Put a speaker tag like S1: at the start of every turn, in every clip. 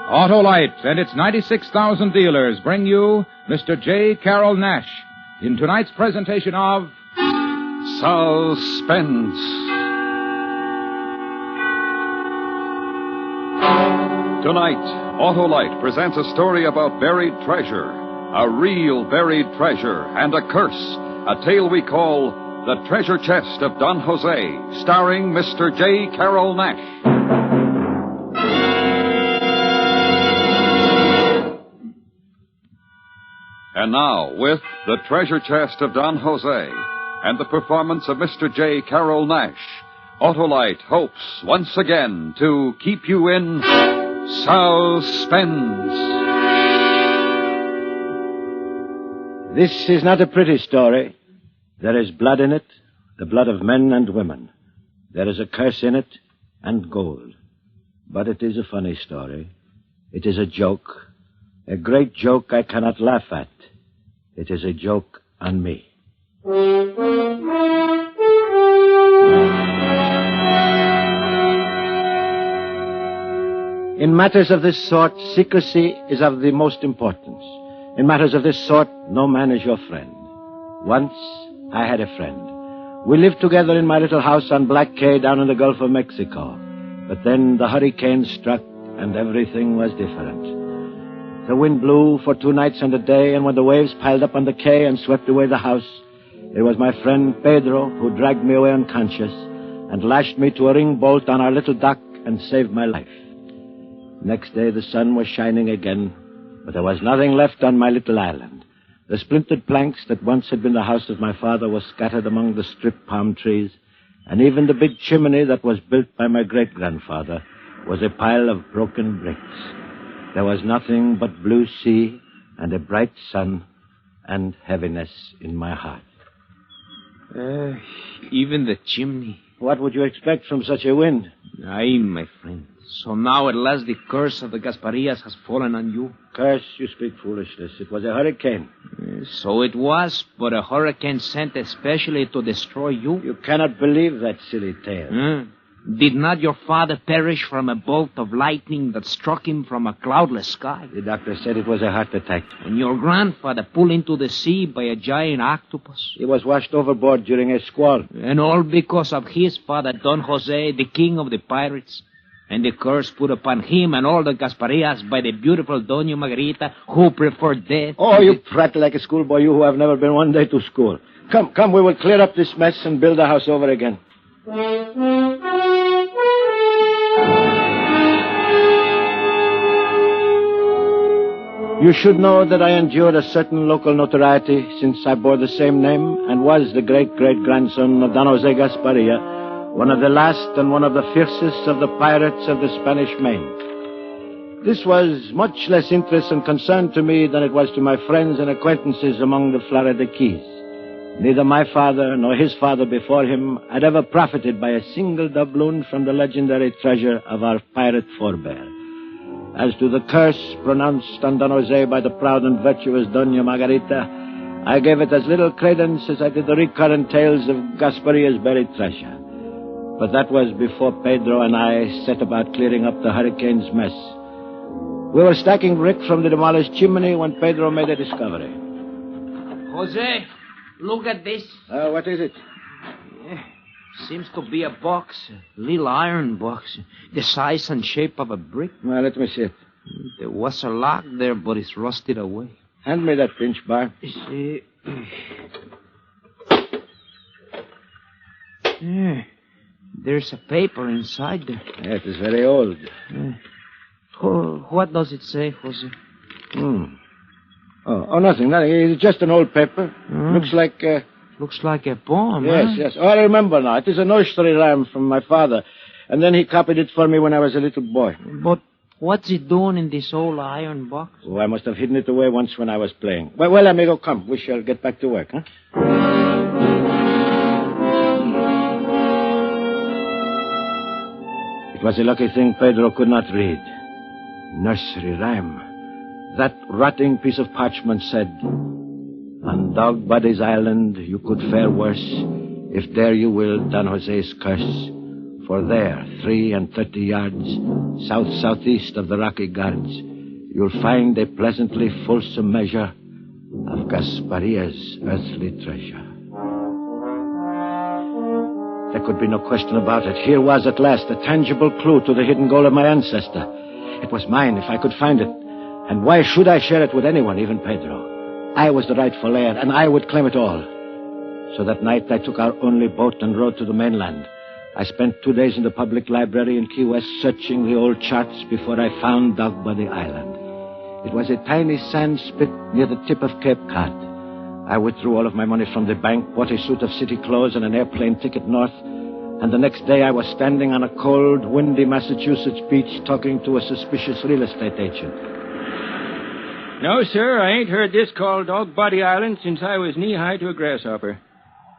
S1: Autolite and its 96,000 dealers bring you Mr. J. Carroll Nash in tonight's presentation of
S2: Suspense. Tonight, Autolite presents a story about buried treasure, a real buried treasure, and a curse, a tale we call The Treasure Chest of Don Jose, starring Mr. J. Carroll Nash. And now, with The Treasure Chest of Don Jose and the performance of Mr. J. Carroll Nash, Autolite hopes once again to keep you in suspense.
S3: This is not a pretty story. There is blood in it, the blood of men and women. There is a curse in it, and gold. But it is a funny story. It is a joke. A great joke I cannot laugh at. It is a joke on me. In matters of this sort, secrecy is of the most importance. In matters of this sort, no man is your friend. Once, I had a friend. We lived together in my little house on Black Cay down in the Gulf of Mexico. But then the hurricane struck, and everything was different. The wind blew for 2 nights and a day, and when the waves piled up on the quay and swept away the house, it was my friend Pedro who dragged me away unconscious and lashed me to a ring bolt on our little dock and saved my life. Next day the sun was shining again, but there was nothing left on my little island. The splintered planks that once had been the house of my father were scattered among the stripped palm trees, and even the big chimney that was built by my great-grandfather was a pile of broken bricks. There was nothing but blue sea and a bright sun and heaviness in my heart.
S4: Even the chimney.
S3: What would you expect from such a wind?
S4: Aye, my friend. So now at last the curse of the Gasparias has fallen on you?
S3: Curse, you speak foolishness. It was a hurricane.
S4: So it was, but a hurricane sent especially to destroy you?
S3: You cannot believe that silly tale.
S4: Did not your father perish from a bolt of lightning that struck him from a cloudless sky?
S3: The doctor said it was a heart attack.
S4: And your grandfather pulled into the sea by a giant octopus?
S3: He was washed overboard during a squall.
S4: And all because of his father, Don Jose, the king of the pirates? And the curse put upon him and all the Gasparias by the beautiful Doña Margarita, who preferred death.
S3: Oh, you prattle like a schoolboy, you who have never been one day to school. Come, we will clear up this mess and build the house over again. You should know that I endured a certain local notoriety since I bore the same name and was the great-great-grandson of Don Jose Gasparia, one of the last and one of the fiercest of the pirates of the Spanish Main. This was much less interest and concern to me than it was to my friends and acquaintances among the Florida Keys. Neither my father nor his father before him had ever profited by a single doubloon from the legendary treasure of our pirate forebear. As to the curse pronounced on Don Jose by the proud and virtuous Doña Margarita, I gave it as little credence as I did the recurrent tales of Gasparia's buried treasure. But that was before Pedro and I set about clearing up the hurricane's mess. We were stacking brick from the demolished chimney when Pedro made a discovery.
S4: Jose, look at this.
S3: What is it?
S4: Seems to be a box, a little iron box, the size and shape of a brick.
S3: Well, let me see it.
S4: There was a lock there, but it's rusted away.
S3: Hand me that pinch bar.
S4: There's a paper inside there.
S3: Yeah, it is very old.
S4: What does it say, Jose?
S3: Oh, nothing. It's just an old paper.
S4: Looks like a poem,
S3: Yes. Oh, I remember now. It is a nursery rhyme from my father. And then he copied it for me when I was a little boy.
S4: But what's it doing in this old iron box?
S3: Oh, I must have hidden it away once when I was playing. Well, amigo, come. We shall get back to work, huh? It was a lucky thing Pedro could not read. Nursery rhyme. That rotting piece of parchment said, "On Dog Buddy's island you could fare worse if there you will Don Jose's curse. For there, 33 yards south-southeast of the Rocky Guards, you'll find a pleasantly fulsome measure of Gasparia's earthly treasure. There could be no question about it. Here was at last a tangible clue to the hidden goal of my ancestor. It was mine if I could find it. And why should I share it with anyone, even Pedro? I was the rightful heir, and I would claim it all. So that night I took our only boat and rowed to the mainland. I spent 2 days in the public library in Key West searching the old charts before I found Dog Body Island. It was a tiny sand spit near the tip of Cape Cod. I withdrew all of my money from the bank, bought a suit of city clothes and an airplane ticket north, and the next day I was standing on a cold, windy Massachusetts beach talking to a suspicious real estate agent.
S5: No, sir, I ain't heard this called Dog Body Island since I was knee-high to a grasshopper.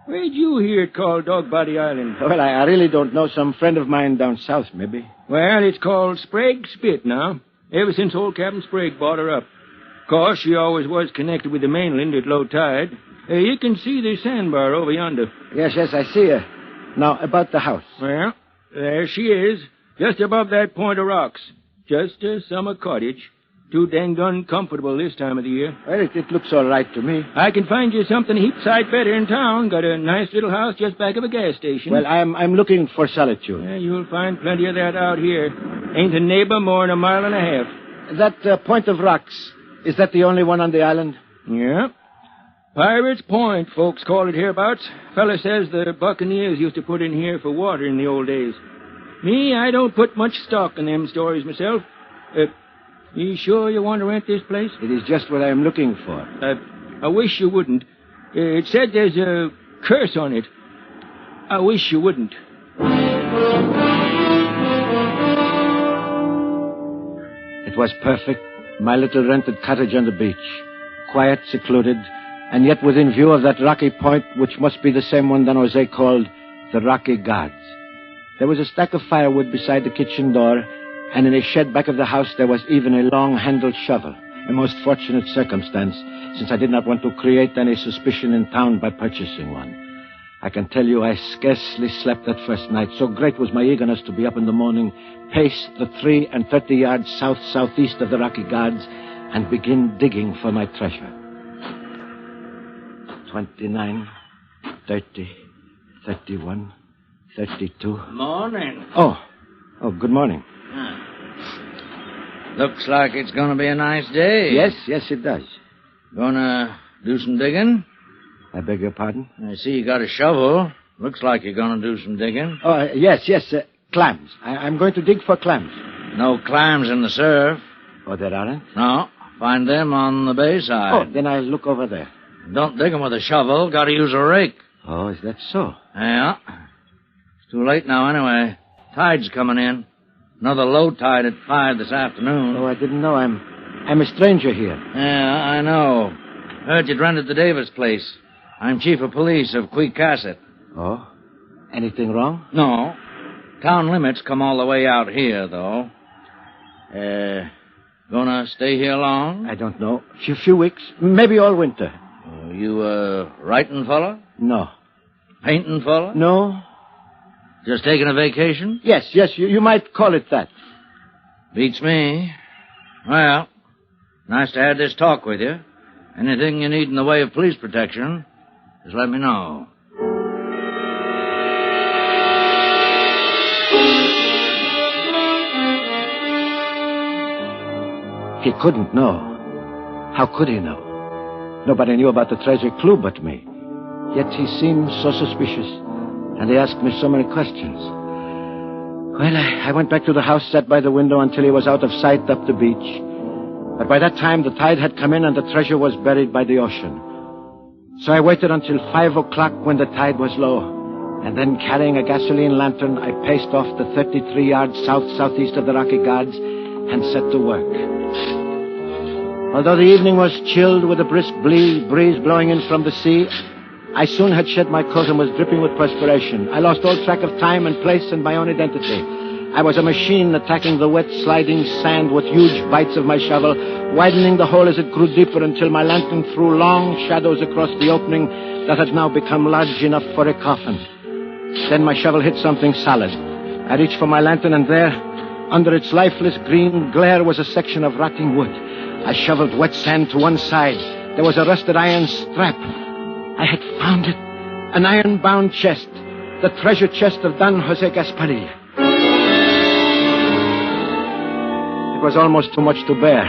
S5: Where'd you hear it called Dog Body Island?
S3: Well, I really don't know. Some friend of mine down south, maybe.
S5: Well, it's called Sprague Spit now, ever since old Captain Sprague bought her up. Of course, she always was connected with the mainland at low tide. You can see the sandbar over yonder.
S3: Yes, I see her. Now, about the house.
S5: Well, there she is, just above that point of rocks. Just a summer cottage. Too dang uncomfortable this time of the year.
S3: Well, it looks all right to me.
S5: I can find you something a heap sight better in town. Got a nice little house just back of a gas station.
S3: Well, I'm looking for solitude.
S5: Yeah, you'll find plenty of that out here. Ain't a neighbor more than a mile and a half.
S3: That point of rocks, is that the only one on the island?
S5: Yeah. Pirates Point, folks call it hereabouts. Fella says the buccaneers used to put in here for water in the old days. Me, I don't put much stock in them stories myself. You sure you want to rent this place?
S3: It is just what I am looking for.
S5: I wish you wouldn't. It said there's a curse on it. I wish you wouldn't.
S3: It was perfect. My little rented cottage on the beach. Quiet, secluded, and yet within view of that rocky point, which must be the same one Don Jose called the Rocky Guards. There was a stack of firewood beside the kitchen door, and in a shed back of the house there was even a long-handled shovel. A most fortunate circumstance, since I did not want to create any suspicion in town by purchasing one. I can tell you I scarcely slept that first night. So great was my eagerness to be up in the morning, pace the 33 yards south-southeast of the Rocky Guards, and begin digging for my treasure. 29, 30, 31, 32.
S6: Morning.
S3: Oh, good morning.
S6: Looks like it's going to be a nice day.
S3: Yes, it does.
S6: Gonna do some digging?
S3: I beg your pardon?
S6: I see you got a shovel. Looks like you're going to do some digging.
S3: Oh, yes, clams. I'm going to dig for clams.
S6: No clams in the surf.
S3: Oh, there aren't?
S6: No. Find them on the bay side.
S3: Oh, then I'll look over there.
S6: Don't dig them with a shovel. Got to use a rake.
S3: Oh, is that so?
S6: Yeah. It's too late now anyway. Tide's coming in. Another low tide at 5 this afternoon.
S3: Oh, I didn't know. I'm a stranger here.
S6: Yeah, I know. Heard you'd rented the Davis place. I'm chief of police of Queecasset.
S3: Oh? Anything wrong?
S6: No. Town limits come all the way out here, though. Gonna stay here long?
S3: I don't know. A few weeks. Maybe all winter.
S6: You a writing fella?
S3: No.
S6: Painting fella?
S3: No.
S6: Just taking a vacation?
S3: Yes, you might call it that.
S6: Beats me. Well, nice to have this talk with you. Anything you need in the way of police protection, just let me know.
S3: He couldn't know. How could he know? Nobody knew about the treasure clue but me. Yet he seemed so suspicious, and he asked me so many questions. Well, I went back to the house, sat by the window until he was out of sight up the beach. But by that time, the tide had come in and the treasure was buried by the ocean. So I waited until 5 o'clock when the tide was low. And then, carrying a gasoline lantern, I paced off the 33 yards south-southeast of the Rocky Guards and set to work. Although the evening was chilled with a brisk breeze blowing in from the sea, I soon had shed my coat and was dripping with perspiration. I lost all track of time and place and my own identity. I was a machine attacking the wet, sliding sand with huge bites of my shovel, widening the hole as it grew deeper until my lantern threw long shadows across the opening that had now become large enough for a coffin. Then my shovel hit something solid. I reached for my lantern, and there, under its lifeless green glare, was a section of rotting wood. I shoveled wet sand to one side. There was a rusted iron strap. I had found it. An iron-bound chest. The treasure chest of Don Jose Gasparilla. It was almost too much to bear.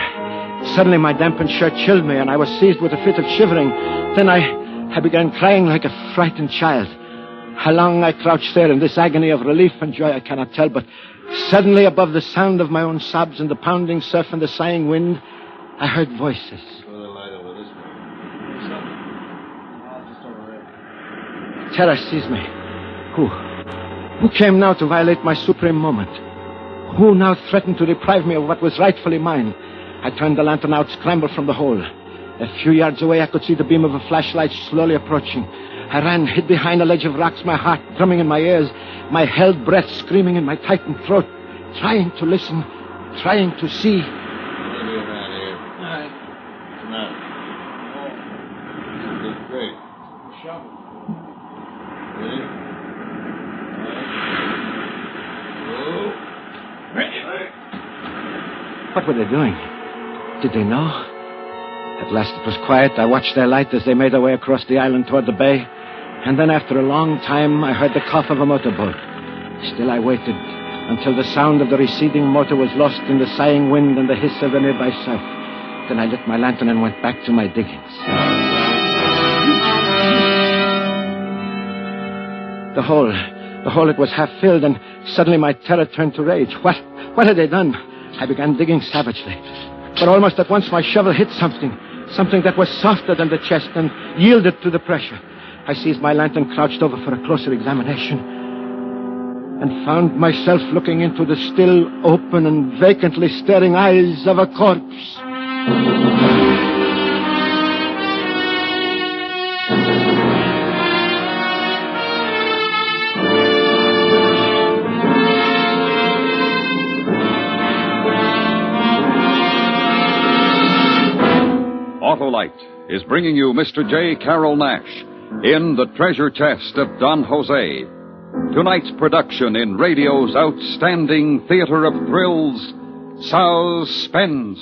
S3: Suddenly my dampened shirt chilled me, and I was seized with a fit of shivering. Then I began crying like a frightened child. How long I crouched there in this agony of relief and joy I cannot tell, but suddenly above the sound of my own sobs and the pounding surf and the sighing wind, I heard voices. Terror seized me. Who came now to violate my supreme moment? Who now threatened to deprive me of what was rightfully mine? I turned the lantern out, scrambled from the hole. A few yards away, I could see the beam of a flashlight slowly approaching. I ran, hid behind a ledge of rocks, my heart drumming in my ears, my held breath screaming in my tightened throat, trying to listen, trying to see. What were they doing? Did they know? At last it was quiet. I watched their light as they made their way across the island toward the bay. And then after a long time, I heard the cough of a motorboat. Still I waited until the sound of the receding motor was lost in the sighing wind and the hiss of the nearby surf. Then I lit my lantern and went back to my diggings. The hole, it was half filled, and suddenly my terror turned to rage. What had they done? I began digging savagely. But almost at once my shovel hit something that was softer than the chest and yielded to the pressure. I seized my lantern, crouched over for a closer examination, and found myself looking into the still open and vacantly staring eyes of a corpse.
S2: Autolite is bringing you Mr. J. Carroll Nash in The Treasure Chest of Don Jose. Tonight's production in radio's outstanding theater of thrills, Suspense.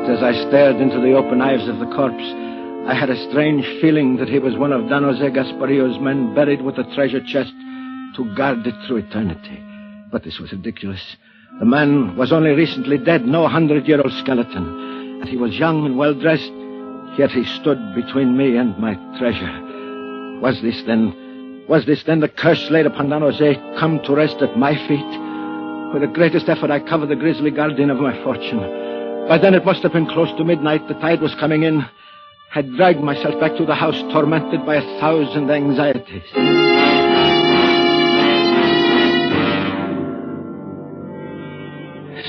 S3: As I stared into the open eyes of the corpse, I had a strange feeling that he was one of Don Jose Gasparillo's men buried with the treasure chest to guard it through eternity. But this was ridiculous. The man was only recently dead, no 100-year-old skeleton. And he was young and well-dressed, yet he stood between me and my treasure. Was this then the curse laid upon Don Jose, come to rest at my feet? With the greatest effort, I covered the grisly guardian of my fortune. By then it must have been close to midnight. The tide was coming in. I dragged myself back to the house, tormented by 1,000 anxieties.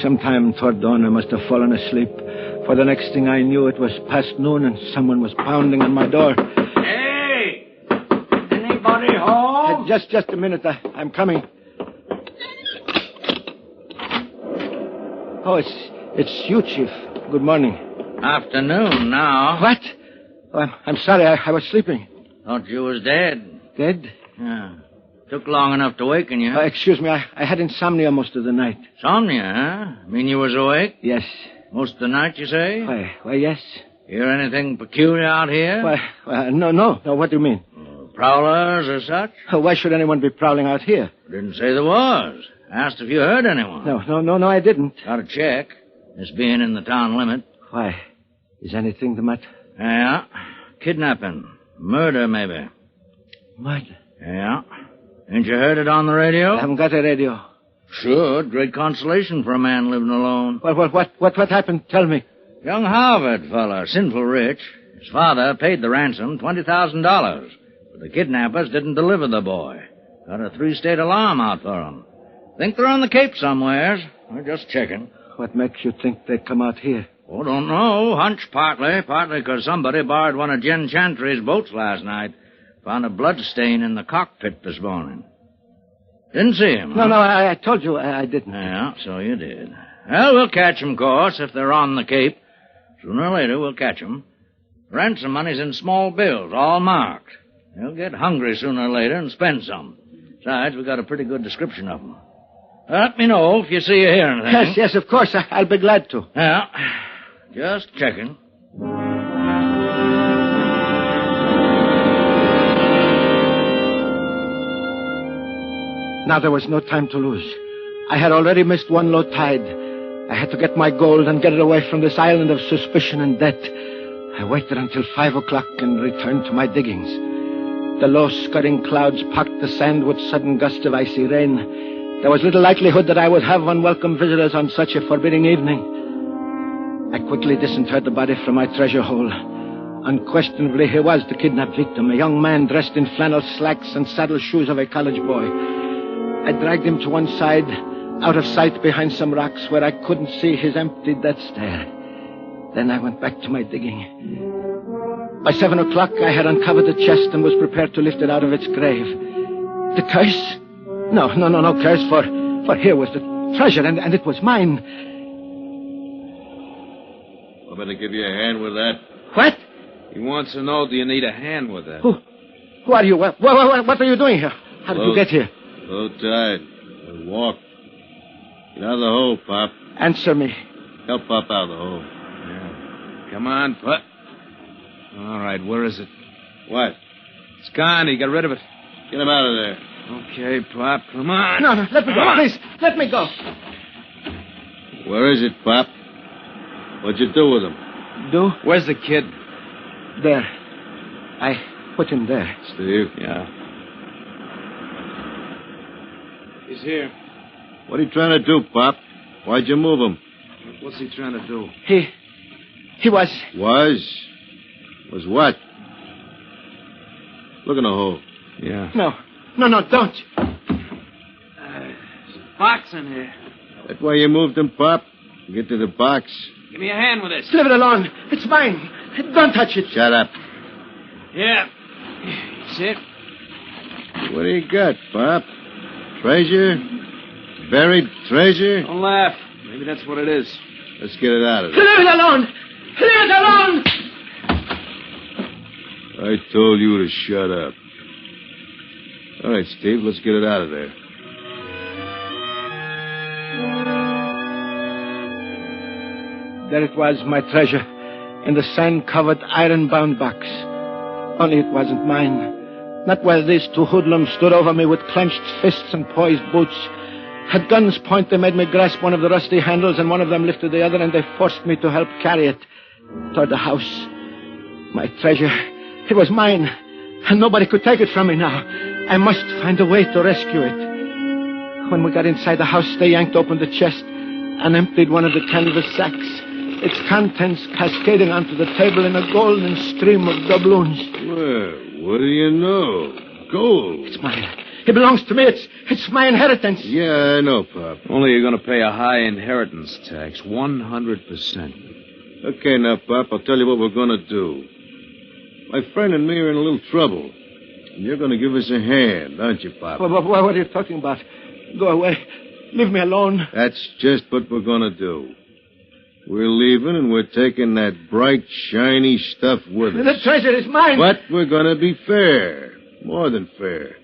S3: Sometime toward dawn, I must have fallen asleep. For the next thing I knew, it was past noon, and someone was pounding on my door.
S6: Hey! Anybody home?
S3: Just a minute. I'm coming. Oh, it's you, Chief. Good morning.
S6: Afternoon now.
S3: What? Oh, I'm sorry. I was sleeping.
S6: Thought you was dead.
S3: Dead?
S6: Yeah. Took long enough to waken you.
S3: Excuse me. I had insomnia most of the night.
S6: Insomnia, huh? Mean you was awake?
S3: Yes.
S6: Most of the night, you say?
S3: Why, yes.
S6: Hear anything peculiar out here?
S3: No. What do you mean?
S6: Prowlers or such?
S3: Why should anyone be prowling out here?
S6: Didn't say there was. Asked if you heard anyone.
S3: No, I didn't.
S6: Gotta check. This being in the town limit.
S3: Why? Is anything the matter?
S6: Yeah. Kidnapping. Murder, maybe.
S3: Murder?
S6: Yeah. Ain't you heard it on the radio?
S3: I haven't got a radio.
S6: Sure. Great consolation for a man living alone.
S3: Well, what happened? Tell me.
S6: Young Harvard fella, sinful rich. His father paid the ransom, $20,000. But the kidnappers didn't deliver the boy. Got a 3-state alarm out for him. Think they're on the Cape somewheres. We're just checking.
S3: What makes you think they'd come out here?
S6: Oh, don't know. Hunch partly. Partly because somebody borrowed one of Jen Chantry's boats last night. Found a blood stain in the cockpit this morning. Didn't see him, huh?
S3: No, I told you I didn't.
S6: Yeah, so you did. Well, we'll catch 'em, of course, if they're on the Cape. Sooner or later, we'll catch 'em. Ransom money's in small bills, all marked. They'll get hungry sooner or later and spend some. Besides, we've got a pretty good description of 'em. Let me know if you see or hear anything.
S3: Yes, of course. I'll be glad to.
S6: Yeah, just checking.
S3: Now there was no time to lose. I had already missed one low tide. I had to get my gold and get it away from this island of suspicion and debt. I waited until 5 o'clock and returned to my diggings. The low, scudding clouds packed the sand with sudden gusts of icy rain. There was little likelihood that I would have unwelcome visitors on such a forbidding evening. I quickly disinterred the body from my treasure hole. Unquestionably, he was the kidnapped victim, a young man dressed in flannel slacks and saddle shoes of a college boy. I dragged him to one side, out of sight behind some rocks where I couldn't see his empty death stare. Then I went back to my digging. By 7 o'clock, I had uncovered the chest and was prepared to lift it out of its grave. The curse? No curse, for here was the treasure, and it was mine.
S7: I better give you a hand with that.
S3: What?
S8: He wants to know, do you need a hand with that?
S3: Who are you? What are you doing here? How did you get here?
S7: Low tide. We'll walk. Get out of the hole, Pop.
S3: Answer me.
S7: Help Pop out of the hole.
S8: Yeah. Come on, Pop. All right, where is it?
S7: What?
S8: It's gone. He got rid of it.
S7: Get him out of there.
S8: Okay, Pop, come on.
S3: No, let me go, please. Let me go.
S7: Where is it, Pop? What'd you do with him?
S3: Do?
S8: Where's the kid?
S3: There. I put him there.
S7: Steve?
S8: Yeah. He's here.
S7: What are you trying to do, Pop? Why'd you move him?
S8: What's he trying to do?
S3: He was...
S7: Was? Was what? Look in the hole.
S8: Yeah.
S3: No, don't.
S8: There's a box in here.
S7: That's why you moved him, Pop? Get to the box.
S8: Give me a hand with this.
S3: Leave it alone. It's mine. Don't touch it.
S7: Shut up.
S8: Yeah. See it?
S7: What do you got, Pop? Treasure? Buried treasure?
S8: Don't laugh. Maybe that's what it is.
S7: Let's get it out of there.
S3: Leave it alone. Leave it alone.
S7: I told you to shut up. All right, Steve, let's get it out of there.
S3: There it was, my treasure, in the sand-covered, iron-bound box. Only it wasn't mine. Not while these two hoodlums stood over me with clenched fists and poised boots. At gun's point, they made me grasp one of the rusty handles, and one of them lifted the other, and they forced me to help carry it toward the house. My treasure, it was mine, and nobody could take it from me now. I must find a way to rescue it. When we got inside the house, they yanked open the chest and emptied one of the canvas sacks, its contents cascading onto the table in a golden stream of doubloons.
S7: Well, what do you know? Gold.
S3: It's mine. It belongs to me. It's my inheritance.
S7: Yeah, I know, Pop.
S8: Only you're going to pay a high inheritance tax, 100%.
S7: Okay, now, Pop, I'll tell you what we're going to do. My friend and me are in a little trouble. And you're going to give us a hand, aren't you, Pop?
S3: What are you talking about? Go away. Leave me alone.
S7: That's just what we're going to do. We're leaving, and we're taking that bright, shiny stuff with us.
S3: The treasure is mine.
S7: But we're going to be fair. More than fair.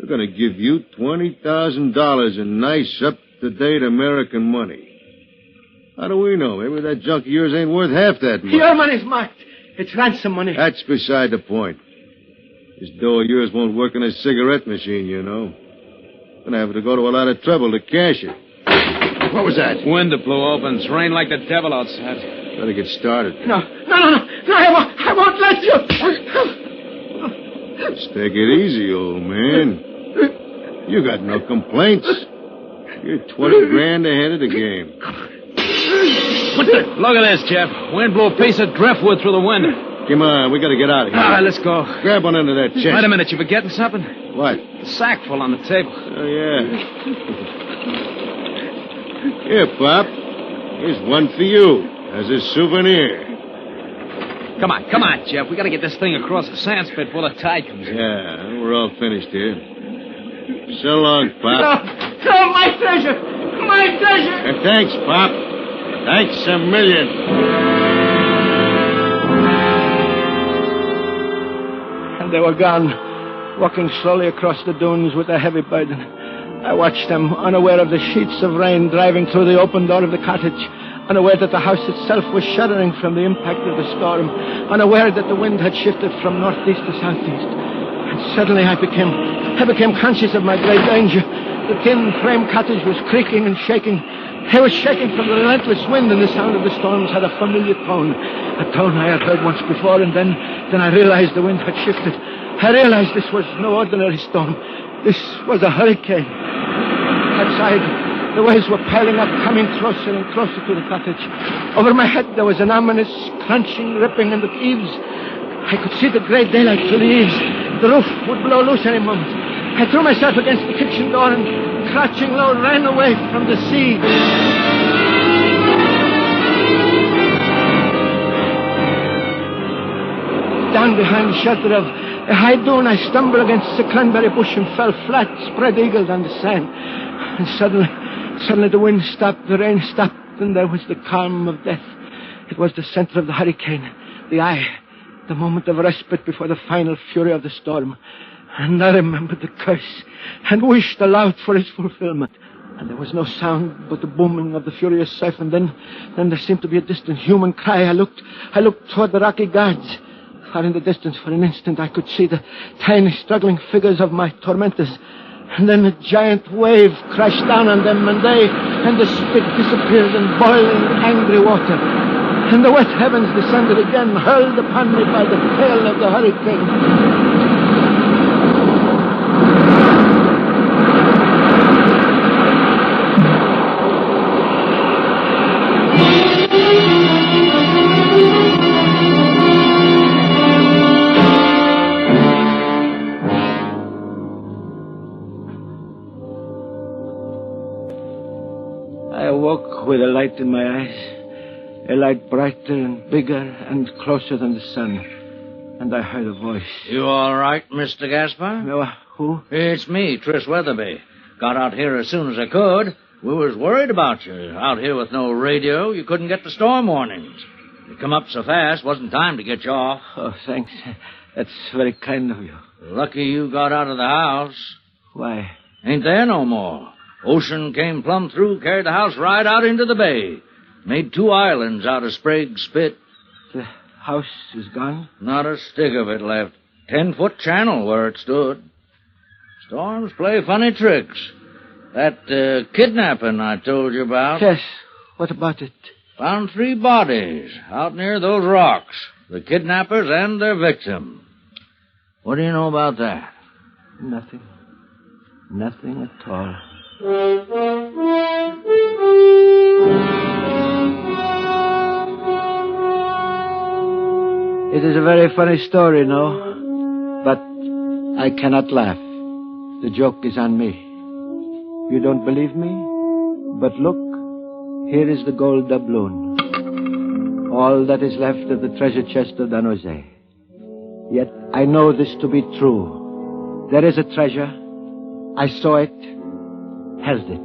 S7: We're going to give you $20,000 in nice, up-to-date American money. How do we know? Maybe that junk of yours ain't worth half that much.
S3: Your money's marked. It's ransom money.
S7: That's beside the point. This dough of yours won't work in a cigarette machine, you know. We're going to have to go to a lot of trouble to cash it. What was that?
S8: Window blew open. It's rained like the devil outside.
S7: Better get started.
S3: No, I won't let you.
S7: Let's take it easy, old man. You got no complaints. You're 20 grand ahead of the game.
S8: What the? Look at this, Jeff. Wind blew a piece of driftwood through the window.
S7: Come on, we got to get out of here.
S8: All right, let's go.
S7: Grab one under that chest.
S8: Wait a minute, you forgetting something?
S7: What?
S8: The sack full on the table.
S7: Oh, yeah. Here, Pop. Here's one for you. As a souvenir.
S8: Come on, Jeff. We gotta get this thing across the sand spit before the tide comes in.
S7: Yeah, we're all finished here. So long, Pop.
S5: No, my treasure! My treasure!
S7: And thanks, Pop. Thanks a million.
S3: And they were gone, walking slowly across the dunes with a heavy burden. I watched them, unaware of the sheets of rain driving through the open door of the cottage, unaware that the house itself was shuddering from the impact of the storm, unaware that the wind had shifted from northeast to southeast. And suddenly I became conscious of my great danger. The tin frame cottage was creaking and shaking. It was shaking from the relentless wind, and the sound of the storms had a familiar tone, a tone I had heard once before, and then I realized the wind had shifted. I realized this was no ordinary storm. This was a hurricane. Outside, the waves were piling up, coming closer and closer to the cottage. Over my head, there was an ominous crunching, ripping in the eaves. I could see the gray daylight through the eaves. The roof would blow loose any moment. I threw myself against the kitchen door and, crouching low, ran away from the sea. Down behind the shelter of a high dune, I stumbled against a cranberry bush and fell flat, spread-eagled on the sand. And suddenly the wind stopped, the rain stopped, and there was the calm of death. It was the center of the hurricane, the eye, the moment of respite before the final fury of the storm. And I remembered the curse and wished aloud for its fulfillment. And there was no sound but the booming of the furious surf, and then there seemed to be a distant human cry. I looked toward the rocky guards. Far in the distance, for an instant, I could see the tiny, struggling figures of my tormentors. And then a giant wave crashed down on them, and the spit disappeared in boiling, angry water. And the wet heavens descended again, hurled upon me by the tail of the hurricane. I awoke with a light in my eyes, a light brighter and bigger and closer than the sun. And I heard a voice.
S6: You all right, Mr. Gaspar?
S3: No, who?
S6: It's me, Tris Weatherby. Got out here as soon as I could. We was worried about you. Out here with no radio, you couldn't get the storm warnings. You come up so fast, wasn't time to get you off.
S3: Oh, thanks. That's very kind of you.
S6: Lucky you got out of the house.
S3: Why?
S6: Ain't there no more. Ocean came plumb through, carried the house right out into the bay. Made 2 islands out of Sprague's Spit.
S3: The house is gone?
S6: Not a stick of it left. 10-foot channel where it stood. Storms play funny tricks. That kidnapping I told you about.
S3: Yes. What about it?
S6: Found 3 bodies out near those rocks. The kidnappers and their victim. What do you know about that?
S3: Nothing. Nothing at all. It is a very funny story, no? But I cannot laugh. The joke is on me. You don't believe me? But look, here is the gold doubloon. All that is left of the treasure chest of Don Jose. Yet I know this to be true. There is a treasure. I saw it, held it,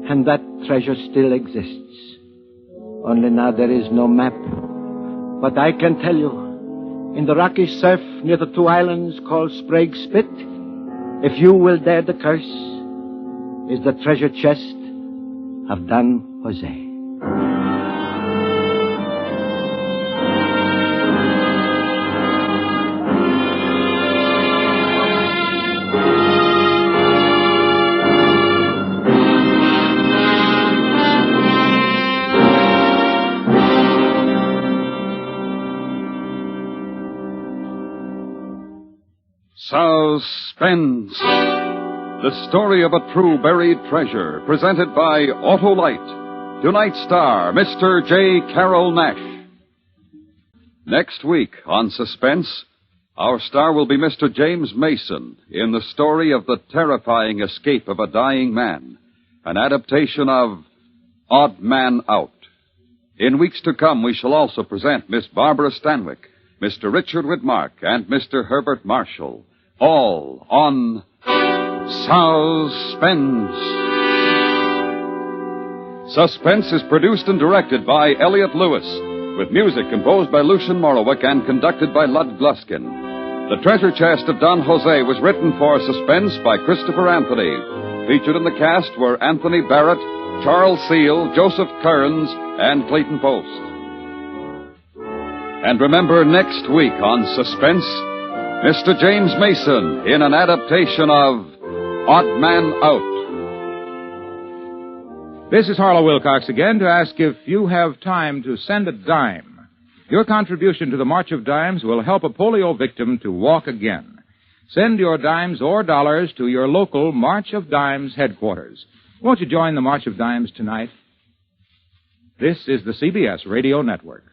S3: and that treasure still exists. Only now there is no map. But I can tell you, in the rocky surf near the 2 islands called Sprague's Spit, if you will dare the curse, is the treasure chest of Don Jose.
S2: Suspense. The story of a true buried treasure, presented by Autolite. Tonight's star, Mr. J. Carroll Nash. Next week on Suspense, our star will be Mr. James Mason in the story of the terrifying escape of a dying man, an adaptation of Odd Man Out. In weeks to come, we shall also present Miss Barbara Stanwyck, Mr. Richard Whitmark, and Mr. Herbert Marshall, all on Suspense. Suspense is produced and directed by Elliott Lewis, with music composed by Lucien Morawick and conducted by Lud Gluskin. The Treasure Chest of Don Jose was written for Suspense by Christopher Anthony. Featured in the cast were Anthony Barrett, Charles Seal, Joseph Kearns, and Clayton Post. And remember, next week on Suspense, Mr. James Mason in an adaptation of Odd Man Out.
S1: This is Harlow Wilcox again to ask if you have time to send a dime. Your contribution to the March of Dimes will help a polio victim to walk again. Send your dimes or dollars to your local March of Dimes headquarters. Won't you join the March of Dimes tonight? This is the CBS Radio Network.